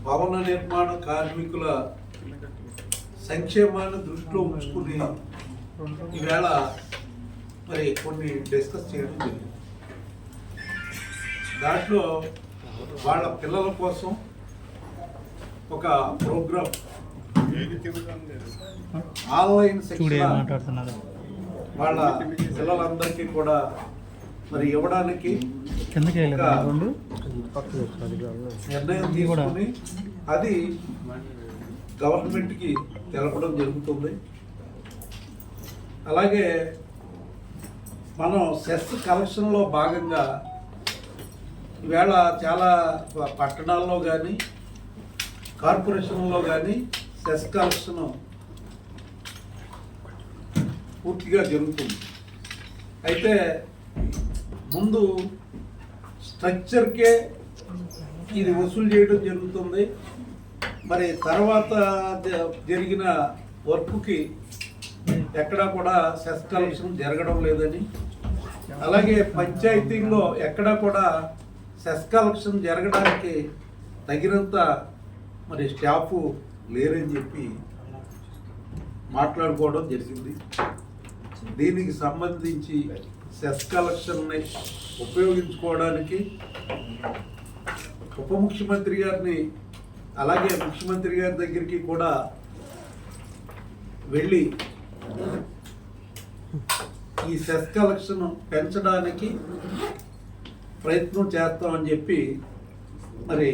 భవన నిర్మాణ కార్మికుల సంక్షేమాన్ని దృష్టిలో ఉంచుకుని ఈవేళ మరి కొన్ని డిస్కస్ చేయడం జరిగింది. దాంట్లో వాళ్ళ పిల్లల కోసం ఒక ప్రోగ్రామ్ ఆన్లైన్ శిక్షణ వాళ్ళ పిల్లలందరికీ కూడా మరి ఇవ్వడానికి నిర్ణయం తీసుకుని అది గవర్నమెంట్కి తెలపడం జరుగుతుంది. అలాగే మనం సెస్ కలెక్షన్లో భాగంగా ఈవేళ చాలా పట్టణాల్లో కానీ కార్పొరేషన్లో కానీ సెస్ కలెక్షన్ పూర్తిగా జరుగుతుంది. అయితే ముందు స్ట్రక్చర్కే ఇది వసూలు చేయడం జరుగుతుంది. మరి తర్వాత జరిగిన వర్క్కి ఎక్కడా కూడా సెస్ కలెక్షన్ జరగడం లేదని, అలాగే పంచాయతీల్లో ఎక్కడా కూడా సెస్ కలెక్షన్ జరగడానికి తగినంత మరి స్టాఫ్ లేరని చెప్పి మాట్లాడుకోవడం జరిగింది. దీనికి సంబంధించి సెస్ కలెక్షన్ని ఉపయోగించుకోవడానికి ఉప ముఖ్యమంత్రి గారిని అలాగే ముఖ్యమంత్రి గారి దగ్గరికి కూడా వెళ్ళి ఈ సెస్ కలెక్షన్ పెంచడానికి ప్రయత్నం చేస్తామని చెప్పి మరి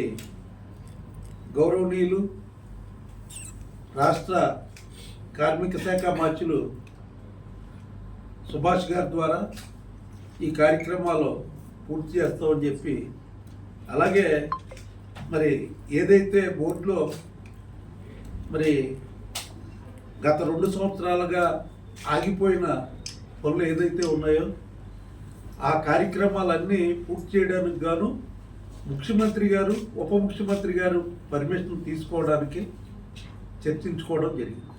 గౌరవనీయులు రాష్ట్ర కార్మిక శాఖ మంత్రులు సుభాష్ గారి ద్వారా ఈ కార్యక్రమాలు పూర్తి చేస్తామని చెప్పి, అలాగే మరి ఏదైతే బోర్డులో మరి గత 2 సంవత్సరాలుగా ఆగిపోయిన పనులు ఏదైతే ఉన్నాయో ఆ కార్యక్రమాలన్నీ పూర్తి చేయడానికి గాను ముఖ్యమంత్రి గారు ఉప ముఖ్యమంత్రి గారు పర్మిషన్ తీసుకోవడానికి చర్చించుకోవడం జరిగింది.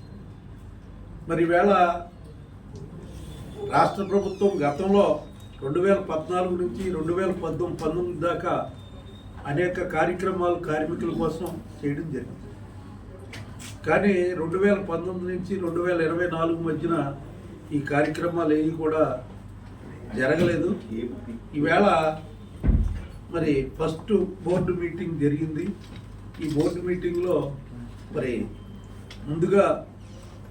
మరి ఈవేళ రాష్ట్ర ప్రభుత్వం గతంలో 2014 నుంచి 2019 దాకా అనేక కార్యక్రమాలు కార్మికుల కోసం చేయడం జరిగింది. కానీ 2019 నుంచి 2024 మధ్యన ఈ కార్యక్రమాలు ఏవి కూడా జరగలేదు. ఈవేళ మరి ఫస్ట్ బోర్డు మీటింగ్ జరిగింది. ఈ బోర్డు మీటింగ్లో మరి ముందుగా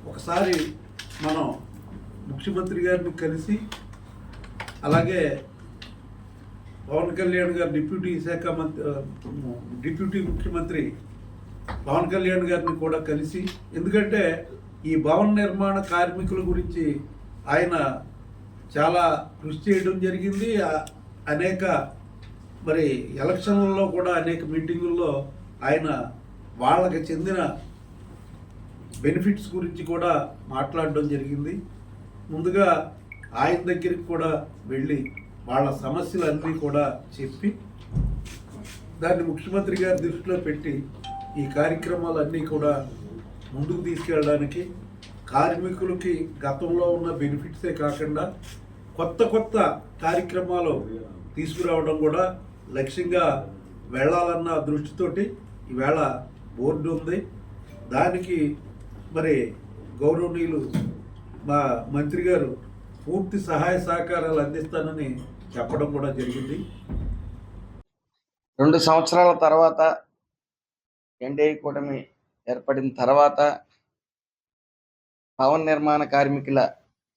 ఒకసారి మనం ముఖ్యమంత్రి గారిని కలిసి, అలాగే పవన్ కళ్యాణ్ గారు డిప్యూటీ ముఖ్యమంత్రి పవన్ కళ్యాణ్ గారిని కూడా కలిసి, ఎందుకంటే ఈ భవన నిర్మాణ కార్మికుల గురించి ఆయన చాలా కృషి చేయడం జరిగింది. అనేక మరి ఎలక్షన్లలో కూడా అనేక మీటింగుల్లో ఆయన వాళ్ళకి చెందిన బెనిఫిట్స్ గురించి కూడా మాట్లాడడం జరిగింది. ముందుగా ఆయన దగ్గరికి కూడా వెళ్ళి వాళ్ళ సమస్యలన్నీ కూడా చెప్పి దాన్ని ముఖ్యమంత్రి గారి దృష్టిలో పెట్టి ఈ కార్యక్రమాలన్నీ కూడా ముందుకు తీసుకెళ్ళడానికి కార్మికులకి గతంలో ఉన్న బెనిఫిట్సే కాకుండా కొత్త కార్యక్రమాలు తీసుకురావడం కూడా లక్ష్యంగా వెళ్ళాలన్న దృష్టితోటి ఈవేళ బోర్డు ఉంది. దానికి మరి గౌరవనీయులు మా మంత్రి గారు పూర్తి సహాయ సహకారాలు అందిస్తానని చెప్పడం కూడా జరిగింది. 2 సంవత్సరాల తర్వాత ఎన్డీఏ కూటమి ఏర్పడిన తర్వాత భవన నిర్మాణ కార్మికుల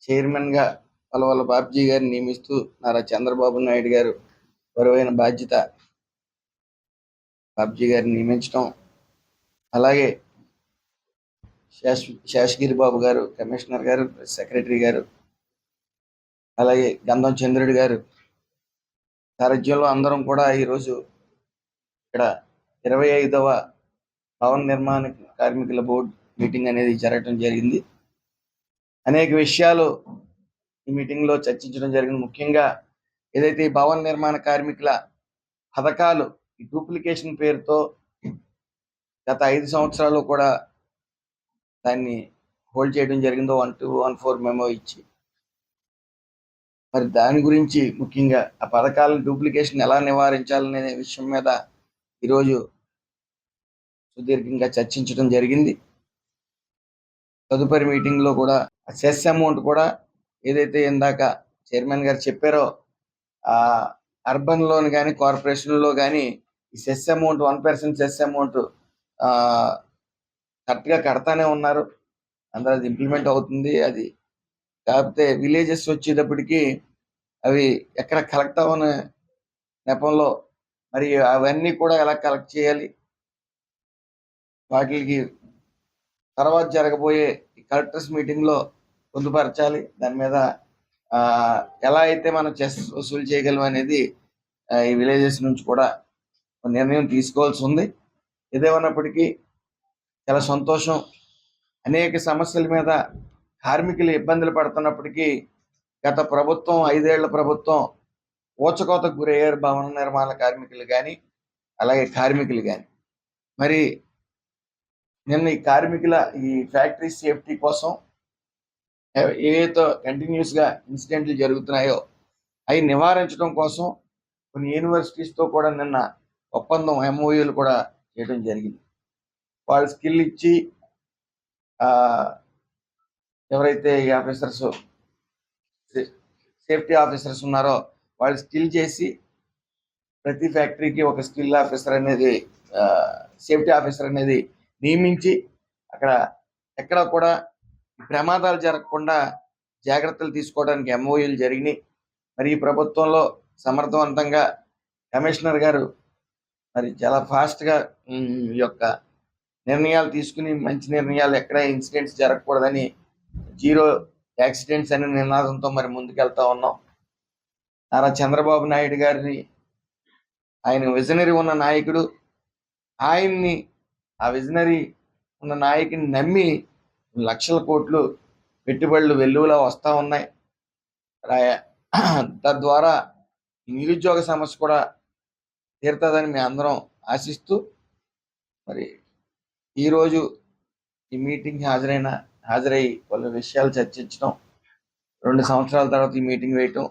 చైర్మన్గా వలవల బాబ్జీ గారిని నియమిస్తూ నారా చంద్రబాబు నాయుడు గారు బరువైన బాధ్యత బాబ్జీ గారిని నియమించడం, అలాగే శేషగిరి బాబు గారు కమిషనర్ గారు, సెక్రటరీ గారు, అలాగే గంధం చంద్రుడి గారు సారథ్యంలో అందరం కూడా ఈరోజు ఇక్కడ 25వ భవన నిర్మాణ కార్మికుల బోర్డు మీటింగ్ అనేది జరగడం జరిగింది. అనేక విషయాలు ఈ మీటింగ్లో చర్చించడం జరిగింది. ముఖ్యంగా ఏదైతే ఈ భవన నిర్మాణ కార్మికుల పథకాలు ఈ డూప్లికేషన్ పేరుతో గత 5 సంవత్సరాలు కూడా దాన్ని హోల్డ్ చేయడం జరిగిందో 1214 మెమో ఇచ్చి, మరి దాని గురించి ముఖ్యంగా ఆ పథకాల డూప్లికేషన్ ఎలా నివారించాలనే విషయం మీద ఈరోజు సుదీర్ఘంగా చర్చించడం జరిగింది. తదుపరి మీటింగ్లో కూడా సెస్ అమౌంట్ కూడా ఏదైతే ఇందాక చైర్మన్ గారు చెప్పారో ఆ అర్బన్లోని కానీ కార్పొరేషన్లో కానీ ఈ సెస్ అమౌంట్ 1% సెస్ అమౌంట్ కరెక్ట్గా కడతానే ఉన్నారు. అందరూ అది ఇంప్లిమెంట్ అవుతుంది. అది కాకపోతే విలేజెస్ వచ్చేటప్పటికి అవి ఎక్కడ కలెక్ట్ అవ్వని నెపంలో మరి అవన్నీ కూడా ఎలా కలెక్ట్ చేయాలి, వాటికి తర్వాత జరగబోయే కలెక్టర్స్ మీటింగ్లో పొందుపరచాలి. దాని మీద ఎలా అయితే మనం చెస్ వసూలు చేయగలం అనేది ఈ విలేజెస్ నుంచి కూడా ఒక నిర్ణయం తీసుకోవాల్సి ఉంది. ఏదేమన్నప్పటికీ చాలా సంతోషం. అనేక సమస్యల మీద కార్మికులు ఇబ్బందులు పడుతున్నప్పటికీ గత ప్రభుత్వం 5 ఏళ్ల ప్రభుత్వం ఊచకోతకు గురయ్యారు భవన నిర్మాణ కార్మికులు కానీ అలాగే కార్మికులు కానీ. మరి నిన్న ఈ కార్మికుల ఈ ఫ్యాక్టరీ సేఫ్టీ కోసం ఏవైతే కంటిన్యూస్గా ఇన్సిడెంట్లు జరుగుతున్నాయో అవి నివారించడం కోసం కొన్ని యూనివర్సిటీస్తో కూడా నిన్న ఒప్పందం MOUలు కూడా చేయడం జరిగింది. వాళ్ళు స్కిల్ ఇచ్చి ఎవరైతే ఈ ఆఫీసర్స్ సేఫ్టీ ఆఫీసర్స్ ఉన్నారో వాళ్ళు స్కిల్ చేసి ప్రతి ఫ్యాక్టరీకి ఒక స్కిల్ ఆఫీసర్ అనేది సేఫ్టీ ఆఫీసర్ అనేది నియమించి అక్కడ ఎక్కడ కూడా ప్రమాదాలు జరగకుండా జాగ్రత్తలు తీసుకోవడానికి MOUలు జరిగినాయి. మరి ఈ ప్రభుత్వంలో సమర్థవంతంగా కమిషనర్ గారు మరి చాలా ఫాస్ట్గా ఈ యొక్క నిర్ణయాలు తీసుకుని మంచి నిర్ణయాలు, ఎక్కడ ఇన్సిడెంట్స్ జరగకూడదని జీరో యాక్సిడెంట్స్ అనే నినాదంతో మరి ముందుకెళ్తా ఉన్నాం. నారా చంద్రబాబు నాయుడు గారిని, ఆయన విజనరీ ఉన్న నాయకుడు, ఆయన్ని ఆ విజనరీ ఉన్న నాయకుని నమ్మి లక్షల కోట్లు పెట్టుబడులు వెల్లువలా వస్తూ ఉన్నాయి. తద్వారా ఈ నిరుద్యోగ సమస్య కూడా తీరుతుందని మేము అందరం ఆశిస్తూ మరి ఈరోజు ఈ మీటింగ్ హాజరై పలు విషయాలు చర్చించడం, 2 సంవత్సరాల తర్వాత ఈ మీటింగ్ వేయటం,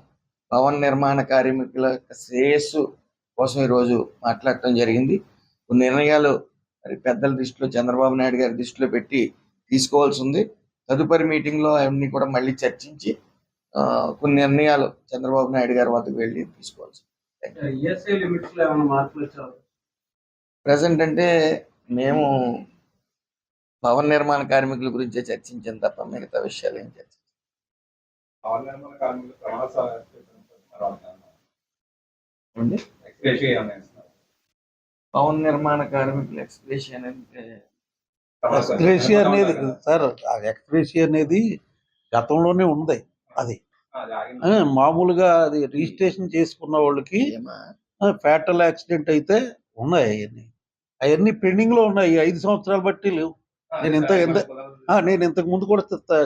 భవన నిర్మాణ కార్మికుల శ్రేయస్సు కోసం ఈరోజు మాట్లాడటం జరిగింది. కొన్ని నిర్ణయాలు మరి పెద్దల దృష్టిలో, చంద్రబాబు నాయుడు గారి దృష్టిలో పెట్టి తీసుకోవాల్సి ఉంది. తదుపరి మీటింగ్లో అవన్నీ కూడా మళ్ళీ చర్చించి కొన్ని నిర్ణయాలు చంద్రబాబు నాయుడు గారి వద్దకు వెళ్ళి తీసుకోవాల్సి ఉంది. ప్రజెంట్ అంటే మేము భవన నిర్మాణ కార్మికుల గురించే చర్చించాం తప్ప మిగతా విషయాలు ఏం చర్చించాం. భవన నిర్మాణ కార్మికులు ఎక్స్ప్రెషన్ అంటే ఎక్స్గ్రేషియా అనేది సార్, ఎక్స్గ్రేషియా అనేది గతంలోనే ఉంది. అది మామూలుగా అది రిజిస్ట్రేషన్ చేసుకున్న వాళ్ళకి ఫ్యాటల్ యాక్సిడెంట్ అయితే ఉన్నాయి. అవన్నీ పెండింగ్ లో ఉన్నాయి. 5 సంవత్సరాలు బట్టి లేవు. నేను ఇంతకు ముందు కూడా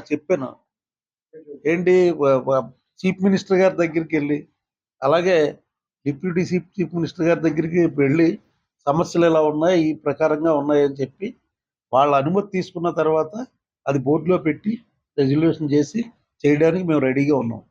చెప్పాను. ఏంటి, చీఫ్ మినిస్టర్ గారి దగ్గరికి వెళ్ళి, అలాగే డిప్యూటీ చీఫ్ మినిస్టర్ గారి దగ్గరికి వెళ్ళి సమస్యలు ఎలా ఉన్నాయి, ఈ ప్రకారంగా ఉన్నాయని చెప్పి వాళ్ళ అనుమతి తీసుకున్న తర్వాత అది బోర్డులో పెట్టి రెజల్యూషన్ చేసి చేయడానికి మేము రెడీగా ఉన్నాం.